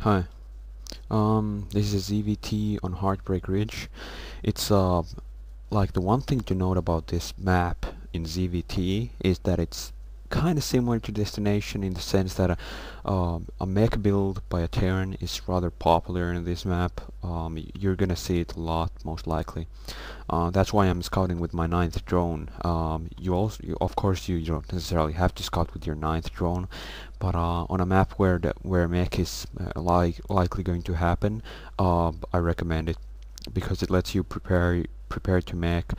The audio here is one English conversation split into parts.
Hi. This is EVT on Heartbreak Ridge. It's like the one thing to note about this map in ZVT is that it's kind of similar to Destination in the sense that a mech build by a Terran is rather popular in this map. You're gonna see it a lot, most likely. That's why I'm scouting with my ninth drone. Of course, you don't necessarily have to scout with your ninth drone, but on a map where mech is likely going to happen, I recommend it because it lets you prepare to mech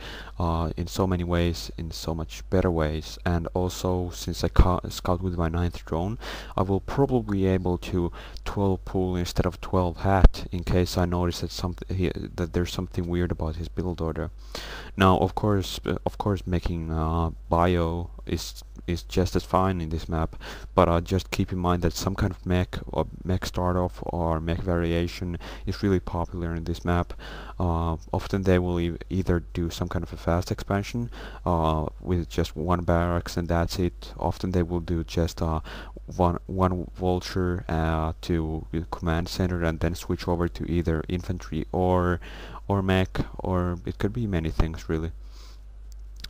in so many ways, in so much better ways. And also, since I scout with my ninth drone, I will probably be able to 12 pull instead of 12 hat in case I notice that there's something weird about his build order. Now, of course, making bio is just as fine in this map, but just keep in mind that some kind of mech or mech start off or mech variation is really popular in this map. Often they will either do some kind of a fast expansion with just one barracks and that's it. Often they will do just one vulture to the command center and then switch over to either infantry or mech, or it could be many things really.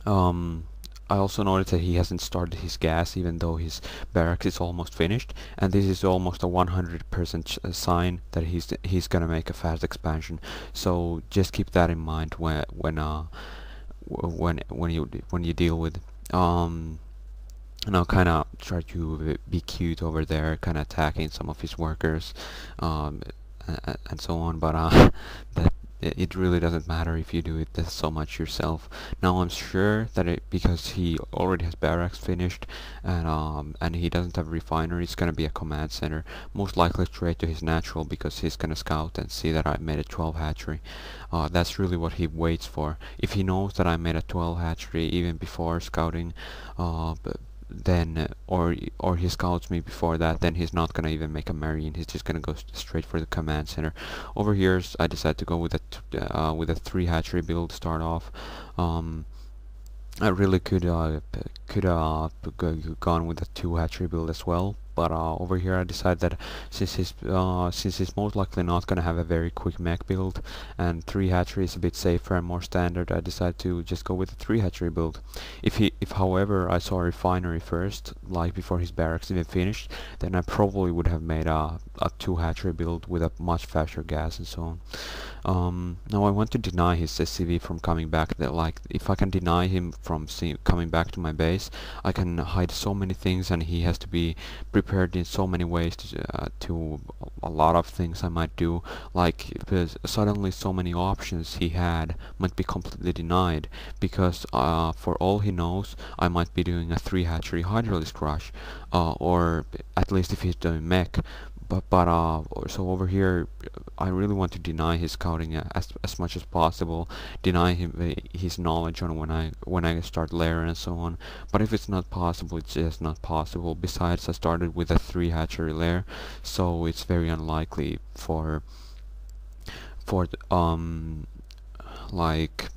Um, I also noticed that he hasn't started his gas even though his barracks is almost finished, and this is almost a 100% sign that he's gonna make a fast expansion. So just keep that in mind when you deal with. And I'll kind of try to be cute over there, kind of attacking some of his workers, um, and so on. But that it really doesn't matter if you do it so much yourself. Now I'm sure that because he already has barracks finished and he doesn't have refinery, it's gonna be a command center, most likely straight to his natural because he's gonna scout and see that I made a 12 hatchery. That's really what he waits for. If he knows that I made a 12 hatchery even before scouting, then or he scouts me before that, then he's not gonna even make a marine. He's just gonna go straight for the command center. Over here, I decided to go with a 3 hatchery build to start off. I really gone with a 2 hatchery build as well, but over here I decided that since he's most likely not gonna have a very quick mech build, and 3 hatchery is a bit safer and more standard, I decided to just go with a 3 hatchery build. If however I saw a refinery first, like before his barracks even finished, then I probably would have made a 2 hatchery build with a much faster gas and so on. Now I want to deny his SCV from coming back. Like, if I can deny him from coming back to my base, I can hide so many things, and he has to be prepared in so many ways to a lot of things I might do. Like, because suddenly so many options he had might be completely denied because for all he knows, I might be doing a 3 hatchery hydraulic rush, or at least if he's doing mech. So over here, I really want to deny his scouting as much as possible, deny him his knowledge on when I start layering and so on. But if it's not possible, it's just not possible. Besides, I started with a 3 hatchery layer, so it's very unlikely for like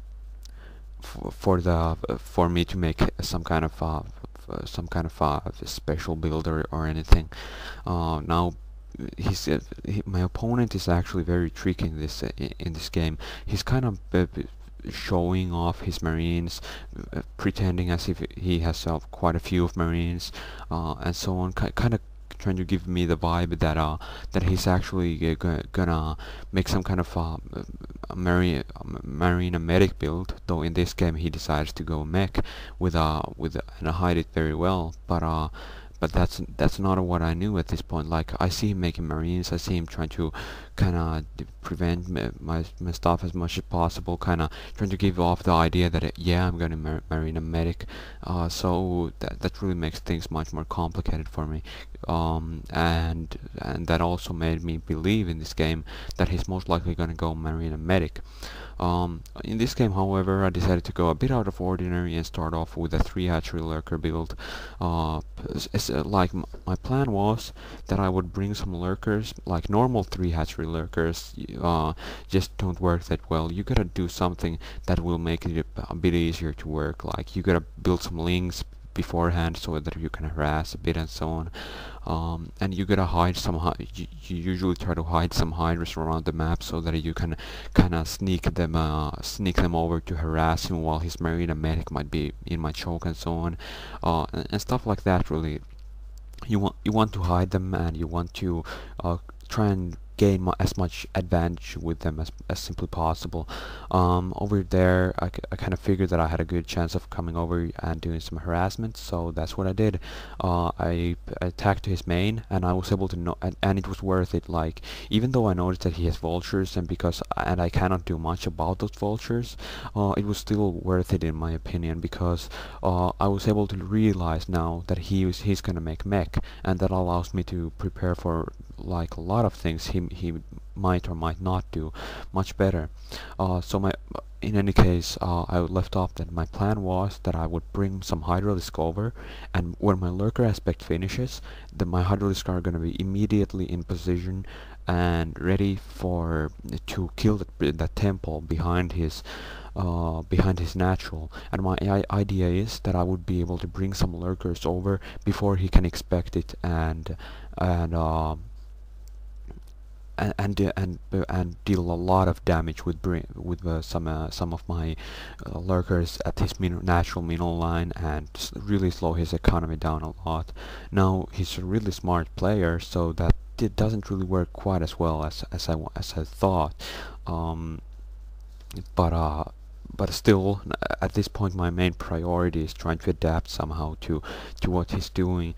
for me to make some kind of special build or anything. Now my opponent is actually very tricky in this game. He's kind of showing off his marines, pretending as if he has quite a few of marines, and so on. Kind of trying to give me the vibe that he's actually gonna make some kind of marine medic build. Though in this game he decides to go mech and hide it very well. But that's not what I knew at this point. Like, I see him making marines, I see him trying to kind of prevent my stuff as much as possible, kind of trying to give off the idea that yeah, I'm going to marine a medic. So that really makes things much more complicated for me. And that also made me believe in this game that he's most likely going to go marine a medic. In this game, however, I decided to go a bit out of ordinary and start off with a 3 hatchery lurker build. Like, my plan was that I would bring some lurkers, like normal 3 hatchery lurkers just don't work that well. You gotta do something that will make it a bit easier to work. Like, you gotta build some links beforehand so that you can harass a bit and so on. And you gotta hide some. You usually try to hide some hydras around the map so that you can kind of sneak them over to harass him while his marine and medic might be in my choke and so on, and stuff like that. Really, you want to hide them, and you want to try and gain as much advantage with them as simply possible. Over there, I kind of figured that I had a good chance of coming over and doing some harassment, so that's what I did. I attacked his main, and I was able to know, and it was worth it. Like, even though I noticed that he has vultures, and I cannot do much about those vultures, it was still worth it in my opinion, because I was able to realize now that he's gonna make mech, and that allows me to prepare for like a lot of things he might or might not do much better. In any case, I left off that my plan was that I would bring some hydralisk over, and when my lurker aspect finishes, then my hydralisk are going to be immediately in position and ready to kill that temple behind his natural. And my idea is that I would be able to bring some lurkers over before he can expect it, and deal a lot of damage with some of my lurkers at his natural mineral line, and really slow his economy down a lot. Now he's a really smart player, so that it doesn't really work quite as well as I thought. But still, at this point, my main priority is trying to adapt somehow to what he's doing.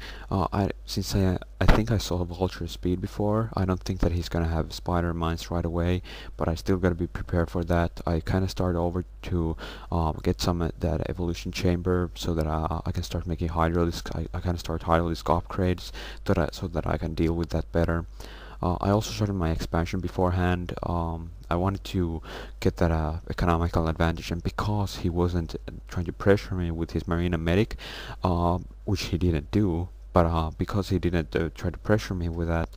Since I think I saw vulture speed before, I don't think that he's gonna have spider mines right away, but I still gotta be prepared for that. I kind of start over to get some that evolution chamber so that I can start making hydralisk. I kind of start hydralisk upgrades so that I can deal with that better. I also started my expansion beforehand. I wanted to get that economical advantage, and because he wasn't trying to pressure me with his marine and medic, which he didn't do, but because he didn't try to pressure me with that,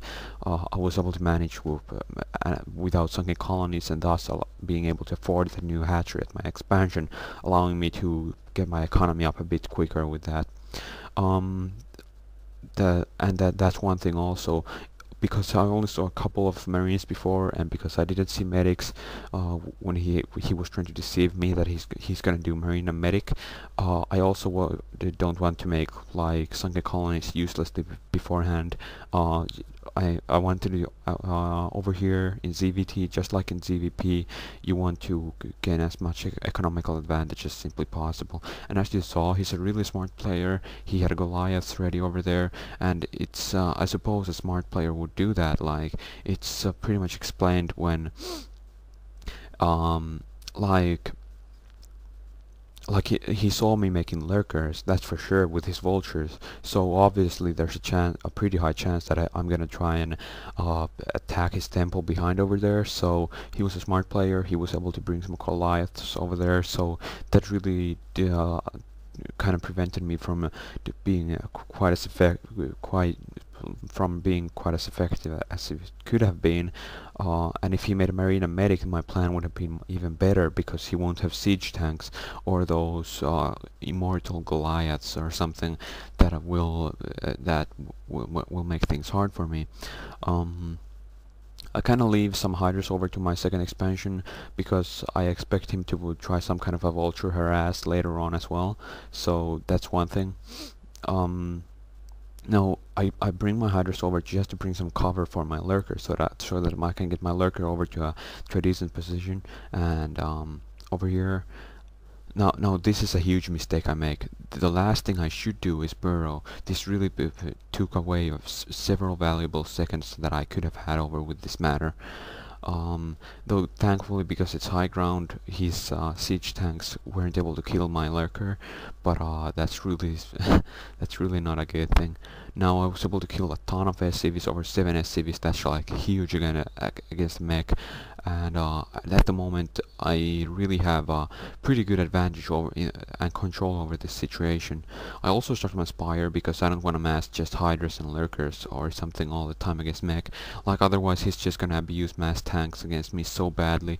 I was able to manage without sunken colonies, and thus being able to afford the new hatchery at my expansion, allowing me to get my economy up a bit quicker with that. That's one thing also. Because I only saw a couple of marines before, and because I didn't see medics when he was trying to deceive me that he's gonna do marine and medic, I also don't want to make like sunken colonies uselessly beforehand. I want to do over here in ZVT, just like in ZVP, you want to gain as much economical advantage as simply possible. And as you saw, he's a really smart player. He had a Goliath ready over there, and it's I suppose a smart player would do that. Like, it's pretty much explained when like he saw me making lurkers, that's for sure, with his vultures. So obviously there's a pretty high chance that I'm gonna try and attack his temple behind over there. So he was a smart player. He was able to bring some Goliaths over there. So that really kind of prevented me from being quite as effective as it could have been. And if he made a marine and medic, my plan would have been even better, because he won't have siege tanks or those immortal Goliaths or something that will make things hard for me. I kind of leave some hydras over to my second expansion, because I expect him to try some kind of a vulture harass later on as well. So that's one thing. Now I bring my hydras over just to bring some cover for my lurker, so that I can get my lurker over to a decent position. And over here, now this is a huge mistake I make. The last thing I should do is burrow. This really took away of several valuable seconds that I could have had over with this matter. Though thankfully, because it's high ground, his siege tanks weren't able to kill my lurker, but that's really that's really not a good thing. Now I was able to kill a ton of SCVs, over 7 SCVs. That's like huge against mech, and at the moment I really have a pretty good advantage over and control over this situation. I also started my Spire because I don't want to mass just hydras and lurkers or something all the time against mech. Like, otherwise he's just gonna abuse mass tanks against me so badly